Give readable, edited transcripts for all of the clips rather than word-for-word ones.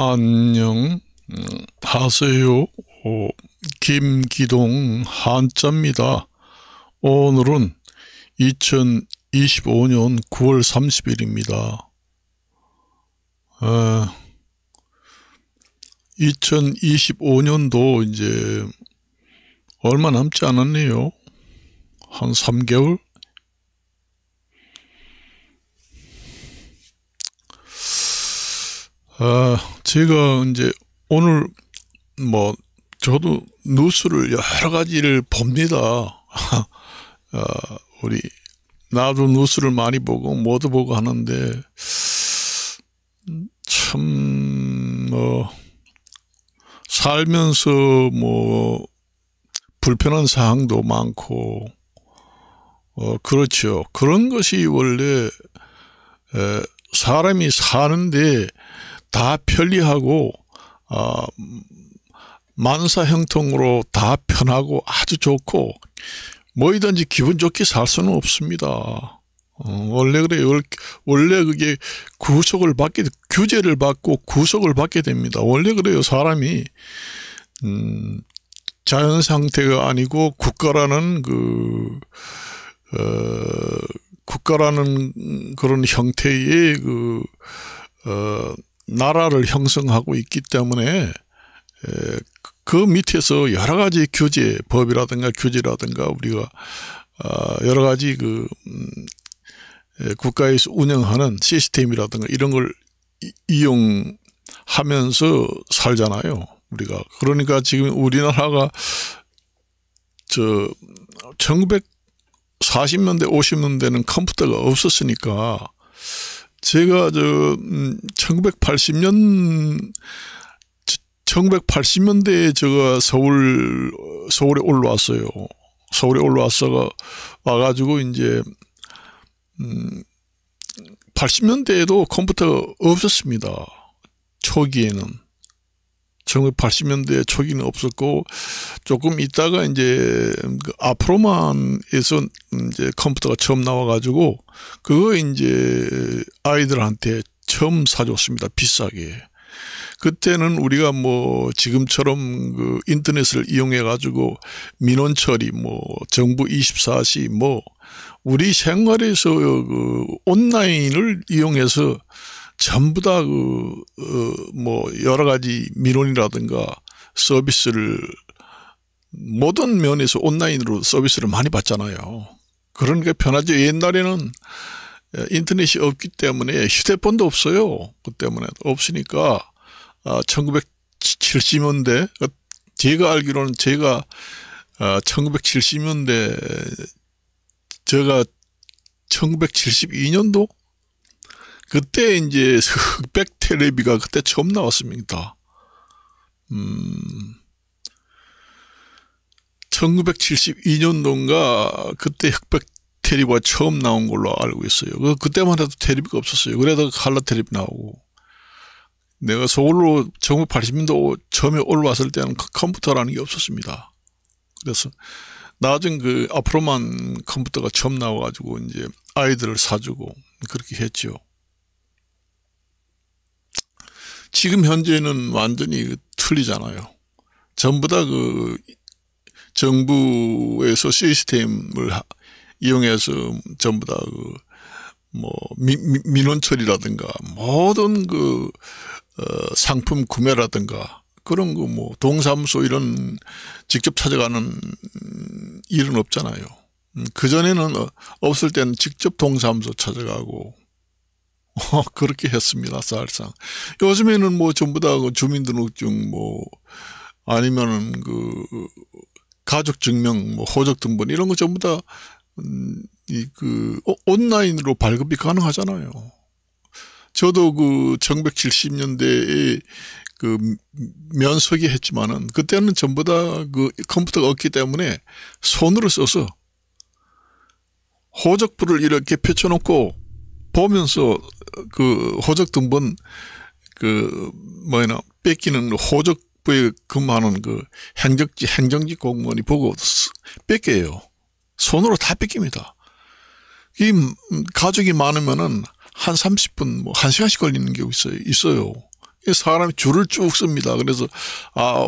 안녕 하세요. 김기동 한자입니다. 오늘은 2025년 9월 30일입니다. 2025년도 이제 얼마 남지 않았네요. 한 3개월? 제가 이제 오늘 저도 뉴스를 여러 가지를 봅니다. 나도 뉴스를 많이 보고 뭐도 보고 하는데 참 살면서 불편한 사항도 많고 그렇죠. 그런 것이 원래 사람이 사는데 다 편리하고 만사형통으로 다 편하고 아주 좋고 뭐이든지 기분 좋게 살 수는 없습니다. 원래 그래요. 원래 그게 규제를 받고 구속을 받게 됩니다. 원래 그래요. 사람이 자연 상태가 아니고 국가라는 그런 형태의 나라를 형성하고 있기 때문에 그 밑에서 여러 가지 법이라든가 규제라든가 우리가 여러 가지 국가에서 운영하는 시스템이라든가 이런 걸 이용하면서 살잖아요. 우리가. 그러니까 지금 우리나라가 1940년대 50년대는 컴퓨터가 없었으니까 제가 1980년대에 제가 서울에 올라왔어요. 서울에 와가지고 이제 80년대에도 컴퓨터가 없었습니다. 초기에는. 1980년대 초기는 없었고 조금 있다가 이제 아프로만에서 이제 컴퓨터가 처음 나와가지고 그거 이제 아이들한테 처음 사줬습니다. 비싸게. 그때는 우리가 지금처럼 인터넷을 이용해가지고 민원 처리, 정부 24시, 우리 생활에서 온라인을 이용해서 전부 다 여러 가지 민원이라든가 서비스를 모든 면에서 온라인으로 서비스를 많이 받잖아요. 그러니까 편하죠. 옛날에는 인터넷이 없기 때문에 휴대폰도 없어요. 그 때문에 없으니까 1970년대 제가 알기로는 1970년대 제가 1972년도 그때 이제 흑백 텔레비가 그때 처음 나왔습니다. 1972년도인가 그때 흑백 텔레비가 처음 나온 걸로 알고 있어요. 그때만 해도 텔레비가 없었어요. 그래도 칼라 텔레비 나오고. 내가 서울로 1980년도 처음에 올라왔을 때는 컴퓨터라는 게 없었습니다. 그래서 나중에 아프로만 컴퓨터가 처음 나와가지고 이제 아이들을 사주고 그렇게 했죠. 지금 현재는 완전히 틀리잖아요. 전부 다 정부에서 시스템을 이용해서 전부 다 민원 처리라든가 모든 상품 구매라든가 그런 동사무소 이런 직접 찾아가는 일은 없잖아요. 그전에는 없을 때는 직접 동사무소 찾아가고 그렇게 했습니다. 사실상. 요즘에는 전부 다 주민등록증 아니면은 가족증명 호적등본 이런 거 전부 다 온라인으로 발급이 가능하잖아요. 저도 1970년대에 면서기 했지만은 그때는 전부 다 컴퓨터가 없기 때문에 손으로 써서 호적부를 이렇게 펼쳐놓고 보면서 호적등본 뺏기는 호적부에 근무하는 행정직 공무원이 보고 뺏겨요. 손으로 다 뺏깁니다. 이 가족이 많으면은 한 30분, 1시간씩 걸리는 경우 있어요. 사람이 줄을 쭉 씁니다. 그래서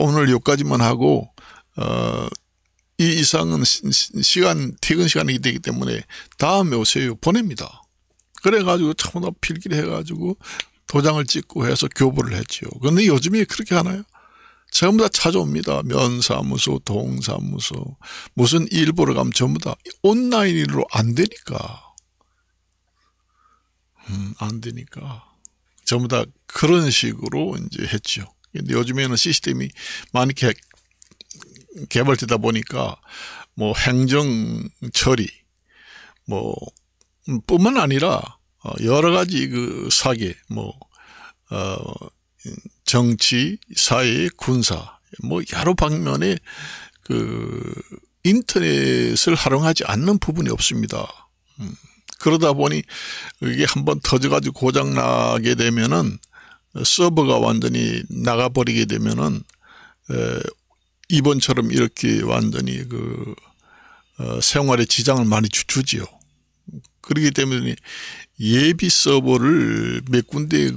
오늘 여기까지만 하고 이 이상은 퇴근 시간이 되기 때문에 다음에 오세요. 보냅니다. 그래가지고 전부 다 필기를 해가지고 도장을 찍고 해서 교부를 했죠. 그런데 요즘에 그렇게 하나요? 전부 다 찾아옵니다. 면사무소, 동사무소, 무슨 일 보러 가면 전부 다 온라인으로 안 되니까. 안 되니까. 전부 다 그런 식으로 이제 했죠. 근데 요즘에는 시스템이 많이 개발되다 보니까 뭐 행정 처리, 뭐, 뿐만 아니라 여러 가지 그 사계, 뭐, 정치, 사회, 군사, 뭐 여러 방면에 그 인터넷을 활용하지 않는 부분이 없습니다. 그러다 보니 이게 한번 터져가지고 고장나게 되면은 서버가 완전히 나가버리게 되면은 이번처럼 이렇게 완전히 그 생활에 지장을 많이 주지요. 그렇기 때문에 예비 서버를 몇 군데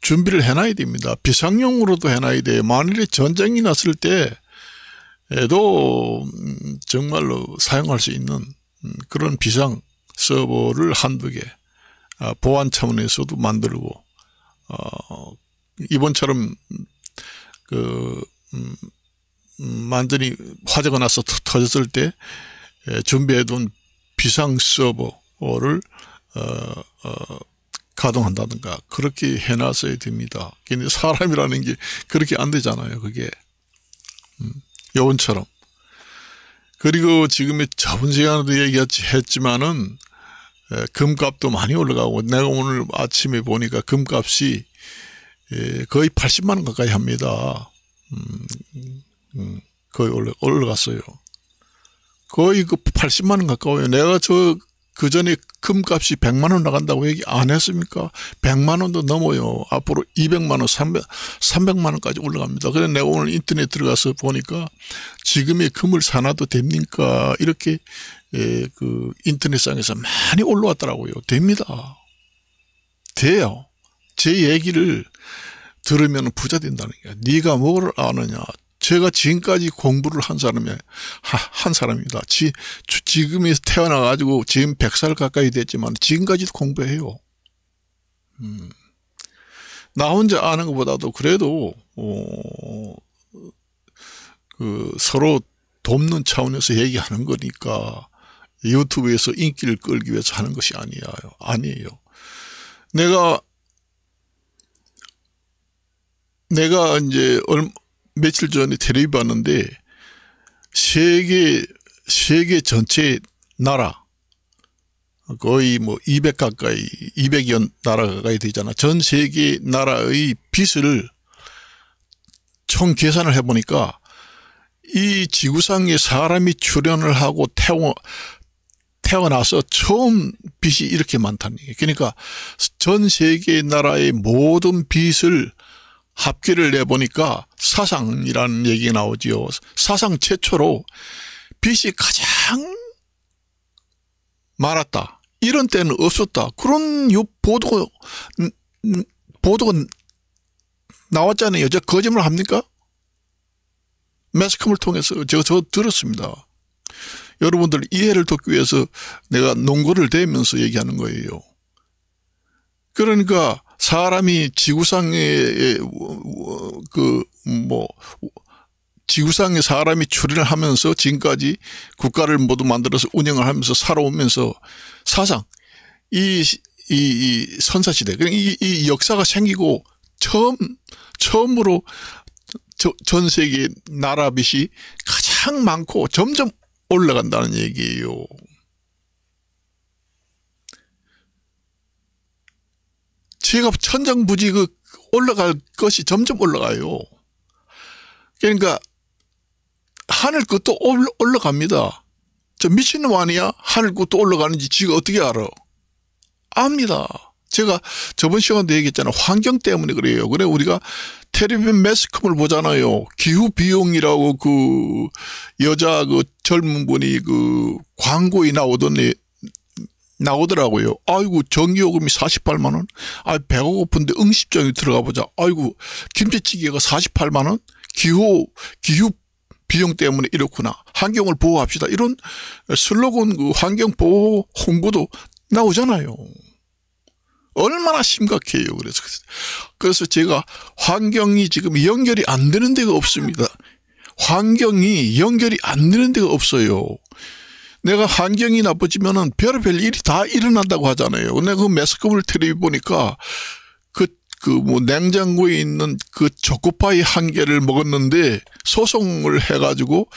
준비를 해놔야 됩니다. 비상용으로도 해놔야 돼요. 만일에 전쟁이 났을 때에도 정말로 사용할 수 있는 그런 비상 서버를 한두 개 보안 차원에서도 만들고 이번처럼 완전히 화재가 나서 터졌을 때 준비해둔 비상 서버를 가동한다든가 그렇게 해놨어야 됩니다. 근데 사람이라는 게 그렇게 안 되잖아요. 그게 요번처럼. 그리고 지금의 저번 시간에도 얘기했지만은 금값도 많이 올라가고 내가 오늘 아침에 보니까 금값이 거의 80만 원 가까이 합니다. 거의 올라갔어요. 거의 그 80만 원 가까워요. 내가 그 전에 금값이 100만 원 나간다고 얘기 안 했습니까? 100만 원도 넘어요. 앞으로 200만 원, 300만 원까지 올라갑니다. 그래서 내가 오늘 인터넷 들어가서 보니까 지금의 금을 사놔도 됩니까? 이렇게 그 인터넷상에서 많이 올라왔더라고요. 됩니다. 돼요. 제 얘기를 들으면 부자 된다는 거야. 네가 뭘 아느냐. 제가 지금까지 공부를 한 사람입니다. 지금에 태어나가지고 지금 100살 가까이 됐지만 지금까지도 공부해요. 나 혼자 아는 것보다도 그래도 서로 돕는 차원에서 얘기하는 거니까 유튜브에서 인기를 끌기 위해서 하는 것이 아니에요. 내가 이제 며칠 전에 텔레비 봤는데 세계 전체 나라 거의 뭐 200여 나라 가까이 되잖아. 전 세계 나라의 빚을 총 계산을 해보니까 이 지구상에 사람이 출현을 하고 태어나서 처음 빚이 이렇게 많다는 얘기예요. 그러니까 전 세계 나라의 모든 빚을 합계를 내보니까 사상이라는 얘기가 나오지요. 사상 최초로 빚이 가장 많았다. 이런 때는 없었다. 그런 보도가 나왔잖아요. 저 거짓말 합니까? 매스컴을 통해서 저 들었습니다. 여러분들 이해를 돕기 위해서 내가 논거를 대면서 얘기하는 거예요. 그러니까 사람이 지구상에 지구상에 사람이 출현을 하면서 지금까지 국가를 모두 만들어서 운영을 하면서 살아오면서 사상 이 선사시대 이 역사가 생기고 처음으로 전 세계 나라 빚이 가장 많고 점점 올라간다는 얘기예요. 제가 천정부지 올라갈 것이 점점 올라가요. 그러니까 하늘 끝도 올라갑니다. 저 미친놈 아니야? 하늘 끝도 올라가는지 지가 어떻게 알아? 압니다. 제가 저번 시간도 얘기했잖아요. 환경 때문에 그래요. 그래 우리가 텔레비전 매스컴을 보잖아요. 기후비용이라고 여자 젊은 분이 광고에 나오던 나오더라고요. 아이고, 전기요금이 48만 원. 아, 배가 고픈데 응집정이 들어가 보자. 아이고, 김치찌개가 48만 원. 기후 비용 때문에 이렇구나. 환경을 보호합시다. 이런 슬로건 그 환경 보호 홍보도 나오잖아요. 얼마나 심각해요. 그래서 제가 환경이 지금 연결이 안 되는 데가 없습니다. 환경이 연결이 안 되는 데가 없어요. 내가 환경이 나빠지면은 별의별 일이 다 일어난다고 하잖아요. 내가 그 매스컴을 텔레비 보니까 뭐 냉장고에 있는 그 초코파이 한 개를 먹었는데 소송을 해가지고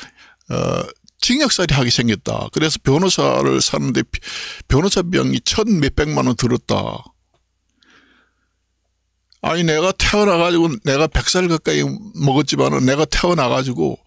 징역살이 하게 생겼다. 그래서 변호사를 사는데 변호사 비용이 1,몇백만 원 들었다. 아니, 내가 태어나가지고 내가 100살 가까이 먹었지만은 내가 태어나가지고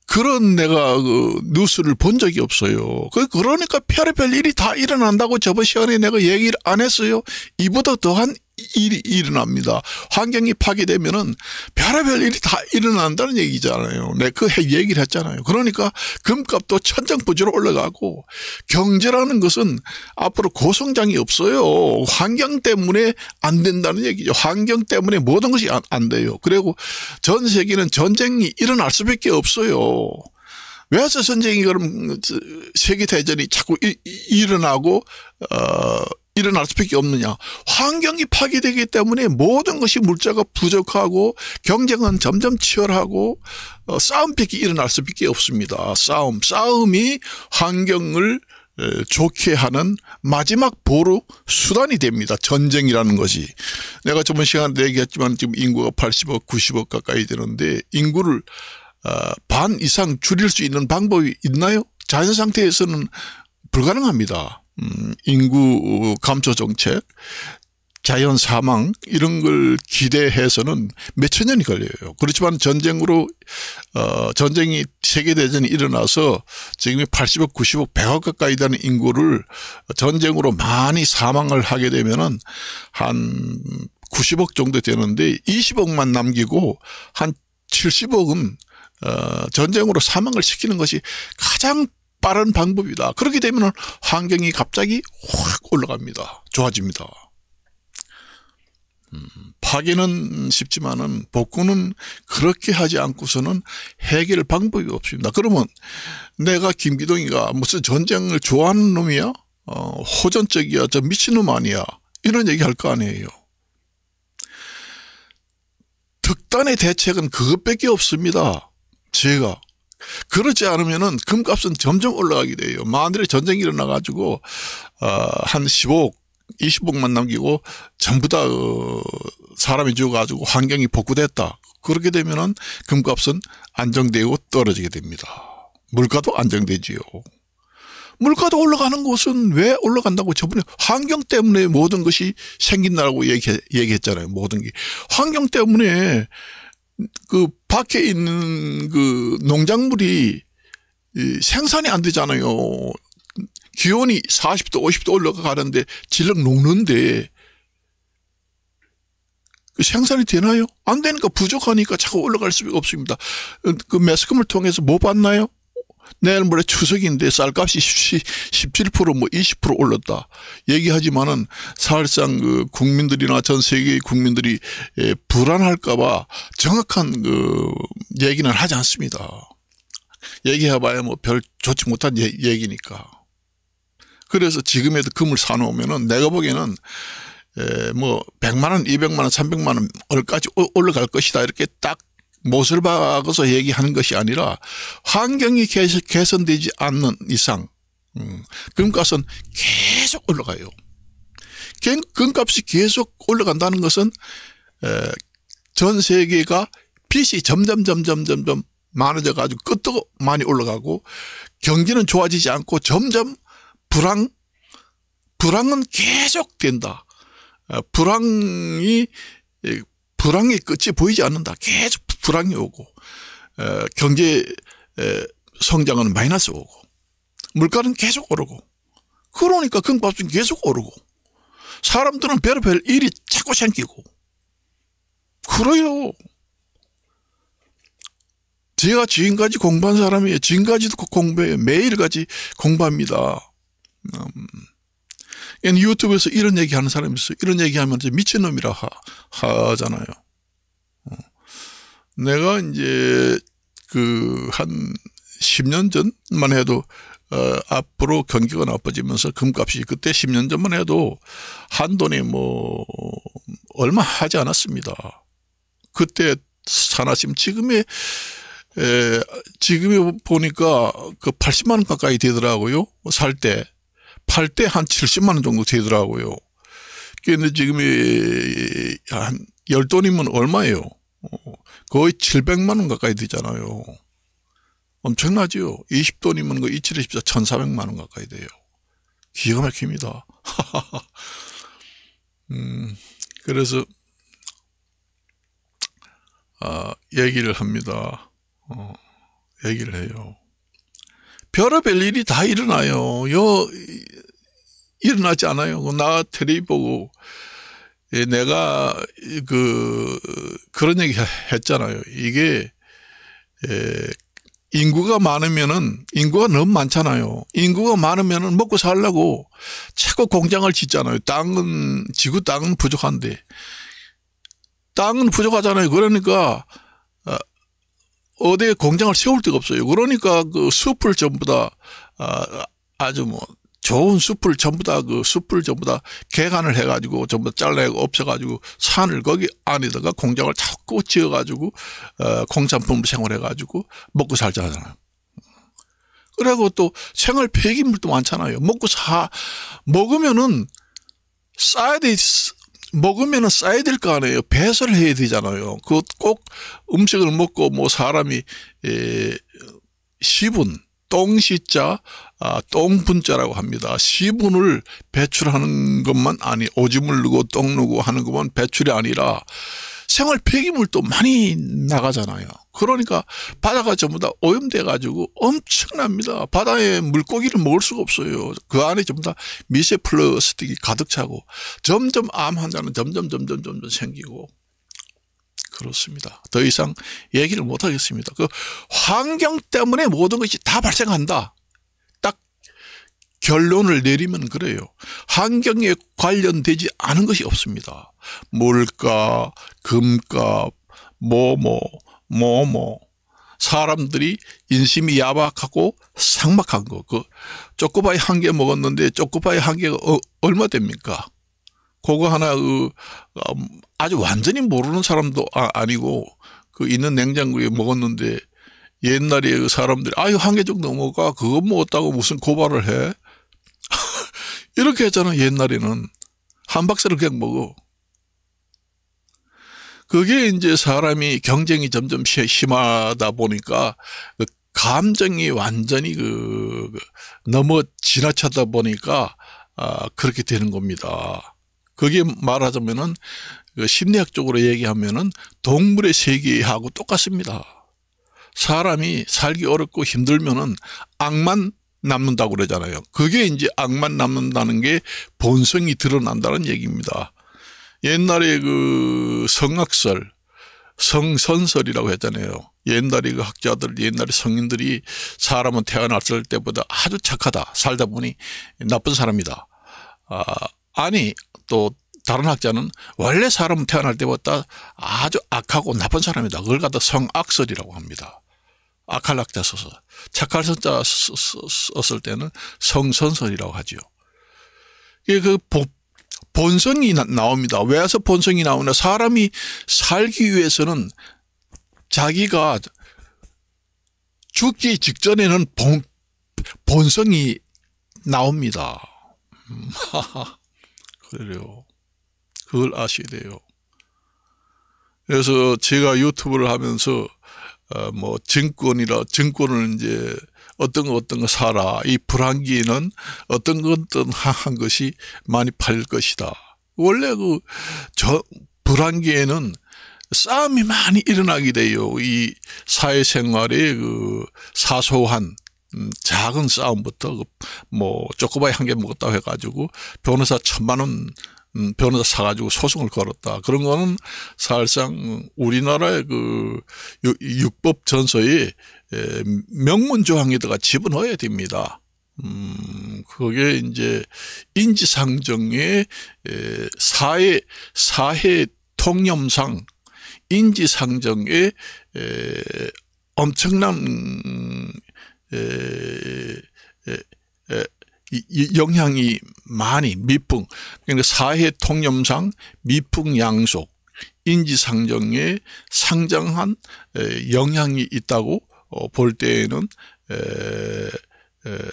그런 내가 그 뉴스를 본 적이 없어요. 그러니까 별의별 일이 다 일어난다고 저번 시간에 내가 얘기를 안 했어요. 이보다 더한 일이 일어납니다. 환경이 파괴되면은 별의별 일이 다 일어난다는 얘기잖아요. 내가 그 얘기를 했잖아요. 그러니까 금값도 천정부지로 올라가고 경제라는 것은 앞으로 고성장이 없어요. 환경 때문에 안 된다는 얘기죠. 환경 때문에 모든 것이 안 돼요. 그리고 전 세계는 전쟁이 일어날 수밖에 없어요. 왜 전쟁이 그럼 세계대전이 자꾸 일어나고 일어날 수밖에 없느냐. 환경이 파괴되기 때문에 모든 것이 물자가 부족하고 경쟁은 점점 치열하고 싸움밖에 일어날 수밖에 없습니다. 싸움이 환경을 좋게 하는 마지막 보루 수단이 됩니다. 전쟁이라는 것이. 내가 저번 시간에 얘기했지만 지금 인구가 80억, 90억 가까이 되는데 인구를 반 이상 줄일 수 있는 방법이 있나요? 자연 상태에서는 불가능합니다. 인구 감소 정책, 자연 사망 이런 걸 기대해서는 몇천 년이 걸려요. 그렇지만 전쟁이 세계대전이 일어나서 지금 80억, 90억, 100억 가까이 되는 인구를 전쟁으로 많이 사망을 하게 되면은 한 90억 정도 되는데 20억만 남기고 한 70억은 전쟁으로 사망을 시키는 것이 가장 빠른 방법이다. 그렇게 되면 환경이 갑자기 확 올라갑니다. 좋아집니다. 파괴는 쉽지만은 복구는 그렇게 하지 않고서는 해결 방법이 없습니다. 그러면 내가 김기동이가 무슨 전쟁을 좋아하는 놈이야? 호전적이야? 저 미친놈 아니야? 이런 얘기 할 거 아니에요. 특단의 대책은 그것밖에 없습니다. 제가. 그렇지 않으면은 금값은 점점 올라가게 돼요. 만일에 전쟁이 일어나가지고, 한 15억, 20억만 남기고 전부 다 사람이 죽어가지고 환경이 복구됐다. 그렇게 되면은 금값은 안정되고 떨어지게 됩니다. 물가도 안정되지요. 물가도 올라가는 것은 왜 올라간다고 저번에 환경 때문에 모든 것이 생긴다고 얘기했잖아요. 모든 게. 환경 때문에 그 밖에 있는 그 농작물이 생산이 안 되잖아요. 기온이 40도, 50도 올라가는데 질럿 녹는데 생산이 되나요? 안 되니까 부족하니까 자꾸 올라갈 수밖에 없습니다. 그 매스컴을 통해서 뭐 봤나요? 내일 모레 추석인데 쌀값이 17% 뭐 20% 올랐다. 얘기하지만은 사실상 그 국민들이나 전 세계의 국민들이 불안할까봐 정확한 그 얘기는 하지 않습니다. 얘기해봐야 뭐 별 좋지 못한 얘기니까. 그래서 지금에도 금을 사놓으면은 내가 보기에는 뭐 100만 원, 200만 원, 300만 원 얼까지 올라갈 것이다. 이렇게 딱 못을 박아서 얘기하는 것이 아니라 환경이 개선되지 않는 이상 금값은 계속 올라가요. 금값이 계속 올라간다는 것은 전 세계가 빚이 점점 많아져 가지고 끝도 많이 올라가고 경기는 좋아지지 않고 점점 불황은 계속 된다. 불황의 끝이 보이지 않는다. 계속 불황이 오고 경제 성장은 마이너스 오고 물가는 계속 오르고 그러니까 금값은 계속 오르고 사람들은 별의별 일이 자꾸 생기고 그래요. 제가 지금까지 공부한 사람이에요. 지금까지도 공부해요. 매일같이 공부합니다. 유튜브에서 이런 얘기 하는 사람이 있어요. 이런 얘기 하면 미친놈이라 하잖아요. 내가 이제 한 10년 전만 해도 앞으로 경기가 나빠지면서 금값이 그때 10년 전만 해도 한돈이 뭐 얼마 하지 않았습니다. 그때 사나심 지금에 보니까 그 80만 원 가까이 되더라고요. 팔 때 한 70만 원 정도 되더라고요. 그런데 지금이 한 10돈이면 얼마예요? 거의 700만 원 가까이 되잖아요. 엄청나죠? 20돈이면 그 2714 1400만 원 가까이 돼요. 기가 막힙니다. 그래서 얘기를 합니다. 얘기를 해요. 별의별 일이 다 일어나요. 일어나지 않아요. 나 텔레비 보고 내가 그런 얘기 했잖아요. 이게 인구가 너무 많잖아요. 인구가 많으면은 먹고 살려고 자꾸 공장을 짓잖아요. 지구 땅은 부족한데. 땅은 부족하잖아요. 그러니까 어디에 공장을 세울 데가 없어요. 그러니까 그 숲을 전부 다 아주 뭐 좋은 숲을 전부 다 개간을 해가지고 전부 다 잘라내고 없애가지고 산을 거기 안에다가 공장을 자꾸 지어가지고 공산품을 생활해가지고 먹고 살잖아요. 그리고 또 생활 폐기물도 많잖아요. 먹으면은 싸야 될 거 아니에요. 배설을 해야 되잖아요. 꼭 음식을 먹고 뭐 사람이 시분, 똥시자, 똥분자라고 합니다. 시분을 배출하는 것만 오줌을 누고 똥 누고 하는 것만 배출이 아니라 생활 폐기물도 많이 나가잖아요. 그러니까 바다가 전부 다 오염돼 가지고 엄청납니다. 바다에 물고기를 먹을 수가 없어요. 그 안에 전부 다 미세 플라스틱이 가득 차고 점점 암 환자는 점점 생기고 그렇습니다. 더 이상 얘기를 못 하겠습니다. 그 환경 때문에 모든 것이 다 발생한다. 딱 결론을 내리면 그래요. 환경에 관련되지 않은 것이 없습니다. 물가, 금값, 사람들이 인심이 야박하고 삭막한 거. 초코파이 한 개 먹었는데 초코파이 한 개가 얼마 됩니까? 그거 하나 아주 완전히 모르는 사람도 아니고 있는 냉장고에 먹었는데 옛날에 그 사람들이 한 개 정도 먹어 그거 먹었다고 무슨 고발을 해? 이렇게 했잖아. 옛날에는 한 박스를 그냥 먹어. 그게 이제 사람이 경쟁이 점점 심하다 보니까 감정이 완전히 너무 지나쳤다 보니까 그렇게 되는 겁니다. 그게 말하자면은 심리학적으로 얘기하면은 동물의 세계하고 똑같습니다. 사람이 살기 어렵고 힘들면은 악만 남는다고 그러잖아요. 그게 이제 악만 남는다는 게 본성이 드러난다는 얘기입니다. 옛날에 성악설, 성선설이라고 했잖아요. 옛날에 학자들, 옛날에 성인들이 사람은 태어났을 때보다 아주 착하다. 살다 보니 나쁜 사람이다. 또 다른 학자는 원래 사람은 태어날 때보다 아주 악하고 나쁜 사람이다. 그걸 갖다 성악설이라고 합니다. 악할 학자 써서. 착할 선자 썼을 때는 성선설이라고 하죠. 본성이 나옵니다. 왜 해서 본성이 나오냐? 사람이 살기 위해서는 자기가 죽기 직전에는 본성이 나옵니다. 그래요. 그걸 아셔야 돼요. 그래서 제가 유튜브를 하면서 증권을 이제 어떤 거 사라. 이 불황기에는 어떤 한 것이 많이 팔릴 것이다. 원래 불황기에는 싸움이 많이 일어나게 돼요. 이 사회생활의 사소한 작은 싸움부터 초코바이 한 개 먹었다고 해가지고 변호사 1000만 원 변호사 사가지고 소송을 걸었다. 그런 거는 사실상 우리나라의 육법 전서에 명문 조항에다가 집어넣어야 됩니다. 그게 이제 인지상정의 사회 통념상 인지상정에 엄청난 영향이 많이 미풍, 그러니까 사회 통념상 미풍양속 인지상정에 상당한 영향이 있다고 볼 때에는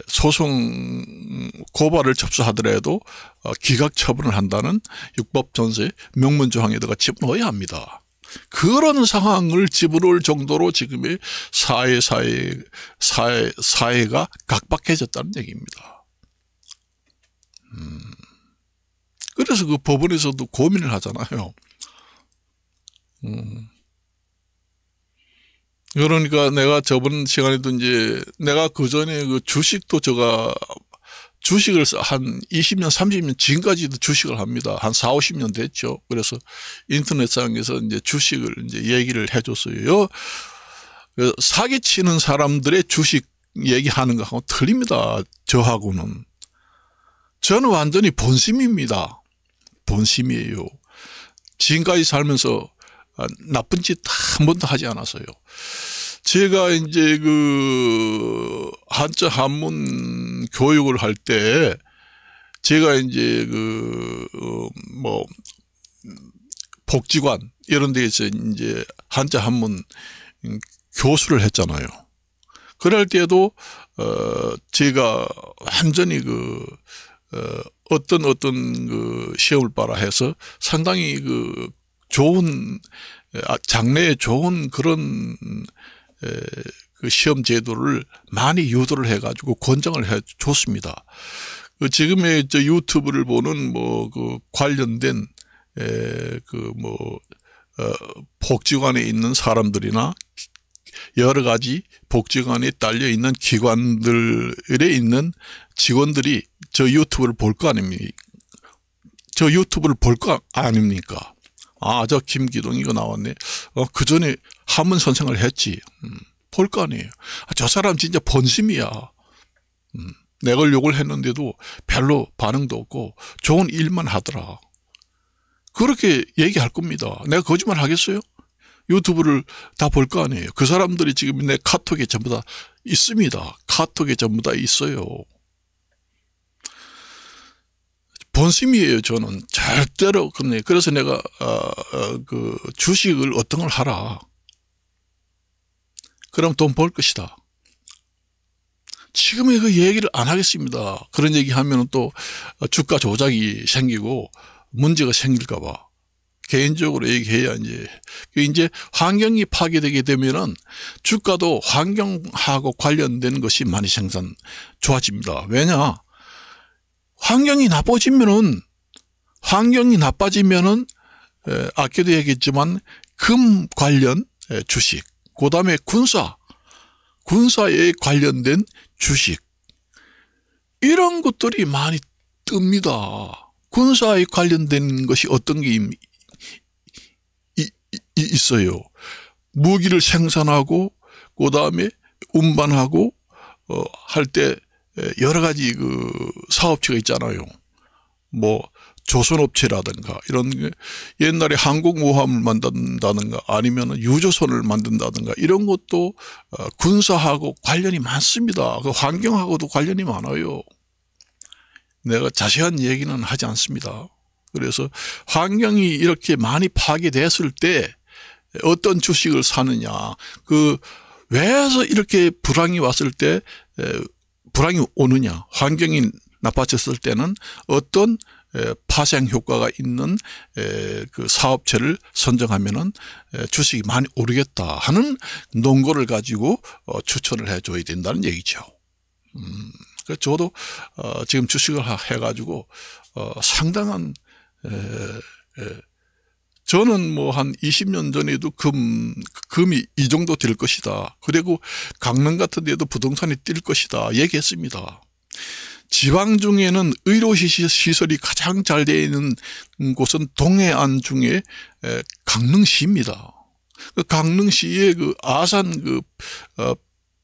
소송 고발을 접수하더라도 기각 처분을 한다는 육법 전세 명문 조항에다가 집어넣어야 합니다. 그런 상황을 집어넣을 정도로 지금의 사회가 각박해졌다는 얘기입니다. 그래서 그 법원에서도 고민을 하잖아요. 그러니까 내가 저번 시간에도 이제 내가 그 전에 그 주식도 주식을 한 20년, 30년 지금까지도 주식을 합니다. 한 4, 50년 됐죠. 그래서 인터넷상에서 이제 주식을 이제 얘기를 해줬어요. 사기치는 사람들의 주식 얘기하는 거하고 틀립니다. 저하고는. 저는 완전히 본심입니다. 본심이에요. 지금까지 살면서 나쁜 짓 한 번도 하지 않았어요. 제가 이제 그 한자 한문 교육을 할 때 제가 이제 복지관 이런 데에서 이제 한자 한문 교수를 했잖아요. 그럴 때도 제가 완전히 어떤 그 시험을 봐라 해서 상당히 좋은 장래에 좋은 그런 그 시험 제도를 많이 유도를 해가지고 권장을 해줬습니다. 지금의 유튜브를 보는 관련된 복지관에 있는 사람들이나 여러 가지 복지관에 딸려 있는 기관들에 있는 직원들이 저 유튜브를 볼 거 아닙니까? 저 유튜브를 볼 거 아닙니까? 아, 저 김기동 이거 나왔네. 그 전에 한문 선생을 했지. 볼 거 아니에요. 저 사람 진짜 본심이야. 내가 욕을 했는데도 별로 반응도 없고 좋은 일만 하더라. 그렇게 얘기할 겁니다. 내가 거짓말 하겠어요? 유튜브를 다 볼 거 아니에요. 그 사람들이 지금 내 카톡에 전부 다 있습니다. 카톡에 전부 다 있어요. 본심이에요. 저는 절대로 그렇네. 그래서 내가 그 주식을 어떤 걸 하라. 그럼 돈 벌 것이다. 지금의 그 얘기를 안 하겠습니다. 그런 얘기 하면 또 주가 조작이 생기고 문제가 생길까 봐. 개인적으로 얘기해야 이제 환경이 파괴되게 되면은 주가도 환경하고 관련된 것이 많이 좋아집니다. 왜냐? 환경이 나빠지면은 아까도 얘기했지만 금 관련 주식, 그 다음에 군사에 관련된 주식, 이런 것들이 많이 뜹니다. 군사에 관련된 것이 어떤 게 있어요. 무기를 생산하고 그 다음에 운반하고 할 때 여러 가지 사업체가 있잖아요. 조선업체라든가 이런 게 옛날에 항공모함을 만든다든가 아니면 유조선을 만든다든가 이런 것도 군사하고 관련이 많습니다. 환경하고도 관련이 많아요. 내가 자세한 얘기는 하지 않습니다. 그래서 환경이 이렇게 많이 파괴됐을 때 어떤 주식을 사느냐, 왜서 이렇게 불황이 왔을 때 불황이 오느냐, 환경이 나빠졌을 때는 어떤 파생 효과가 있는 그 사업체를 선정하면은 주식이 많이 오르겠다 하는 논거를 가지고 추천을 해줘야 된다는 얘기죠. 그래서 저도 지금 주식을 해가지고 상당한 저는 한 20년 전에도 금이 이 정도 될 것이다. 그리고 강릉 같은 데도 부동산이 뛸 것이다 얘기했습니다. 지방 중에는 의료시설이 가장 잘 되어 있는 곳은 동해안 중에 강릉시입니다. 강릉시의 아산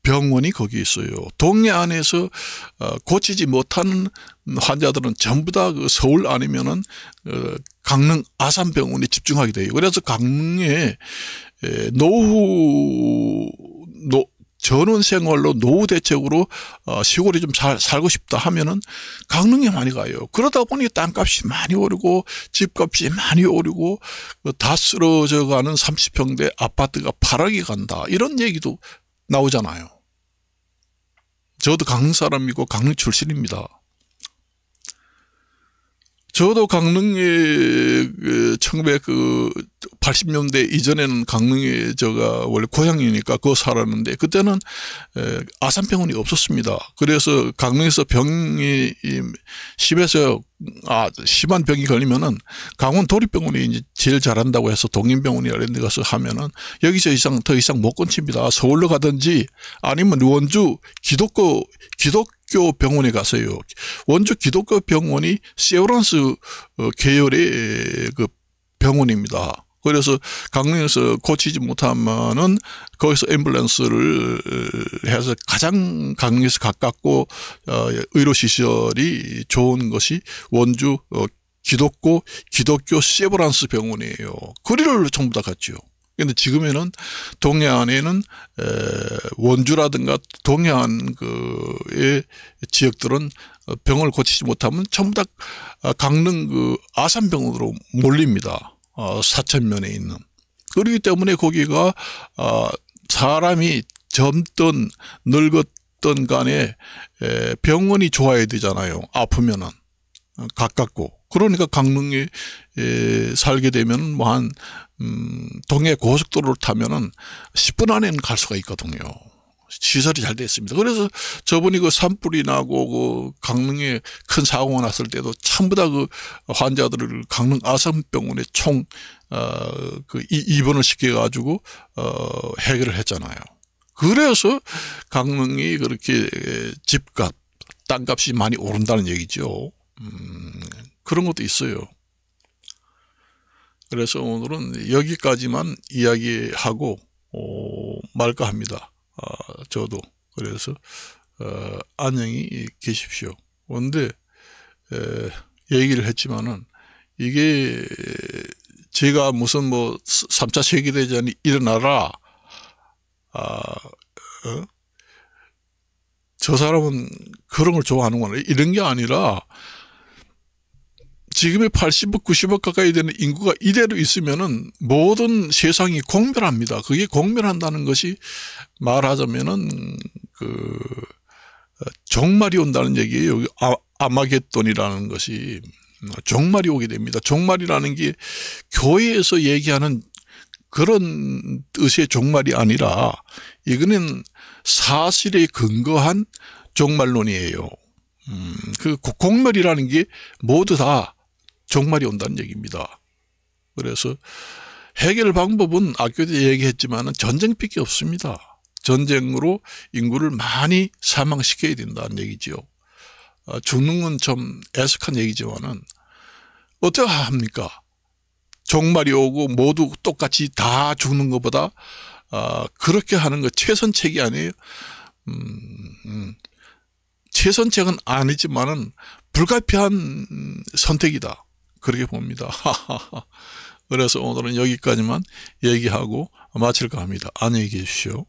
병원이 거기 있어요. 동해 안에서 고치지 못하는 환자들은 전부 다 그 서울 아니면은 강릉 아산병원에 집중하게 돼요. 그래서 강릉에 전원 생활로 노후 대책으로 시골에 좀 살고 싶다 하면은 강릉에 많이 가요. 그러다 보니 땅값이 많이 오르고 집값이 많이 오르고 다 쓰러져 가는 30평대 아파트가 8억이 간다. 이런 얘기도 나오잖아요. 저도 강릉 사람이고 강릉 출신입니다. 저도 강릉에 1980년대 이전에는 강릉에 제가 원래 고향이니까 그거 살았는데 그때는 아산병원이 없었습니다. 그래서 강릉에서 병이 심한 병이 걸리면은 강원 도립병원이 이제 제일 잘한다고 해서 동인병원이나 이런 데 가서 하면은 여기서 더 이상 못 건칩니다. 서울로 가든지 아니면 원주 기독교 병원에 가서요. 원주 기독교 병원이 세브란스 계열의 그 병원입니다. 그래서 강릉에서 고치지 못하면은 거기서 앰뷸런스를 해서 가장 강릉에서 가깝고 의료시설이 좋은 것이 원주 기독교 세브란스 병원이에요. 거리를 전부 다 갔죠. 근데 지금에는 동해안에는 원주라든가 동해안 의 지역들은 병을 고치지 못하면 전부 다 강릉 아산병원으로 몰립니다. 사천면에 있는. 그렇기 때문에 거기가 사람이 젊든 늙었든 간에 병원이 좋아야 되잖아요. 아프면은 가깝고. 그러니까 강릉에 살게 되면 뭐 한 동해 고속도로를 타면은 10분 안에는 갈 수가 있거든요. 시설이 잘 되어 있습니다. 그래서 저분이 그 산불이 나고 그 강릉에 큰 사고가 났을 때도 전부 다 그 환자들을 강릉 아산병원에 입원을 시켜가지고 해결을 했잖아요. 그래서 강릉이 그렇게 집값, 땅값이 많이 오른다는 얘기죠. 그런 것도 있어요. 그래서 오늘은 여기까지만 이야기하고 말까 합니다. 저도. 그래서 안녕히 계십시오. 그런데 얘기를 했지만은 이게 제가 무슨 뭐 3차 세계대전이 일어나라 저 사람은 그런 걸 좋아하는구나 이런 게 아니라 지금의 80억, 90억 가까이 되는 인구가 이대로 있으면은 모든 세상이 공멸합니다. 그게 공멸한다는 것이 말하자면은 종말이 온다는 얘기예요. 아마겟돈이라는 것이 종말이 오게 됩니다. 종말이라는 게 교회에서 얘기하는 그런 뜻의 종말이 아니라 이거는 사실에 근거한 종말론이에요. 그 공멸이라는 게 모두 다 종말이 온다는 얘기입니다. 그래서 해결 방법은 아까 얘기했지만 전쟁밖에 없습니다. 전쟁으로 인구를 많이 사망시켜야 된다는 얘기죠. 죽는 건 좀 애석한 얘기지만은 어떻게 합니까? 종말이 오고 모두 똑같이 다 죽는 것보다 그렇게 하는 거 최선책이 아니에요. 최선책은 아니지만은 불가피한 선택이다. 그렇게 봅니다. 그래서 오늘은 여기까지만 얘기하고 마칠까 합니다. 안녕히 계십시오.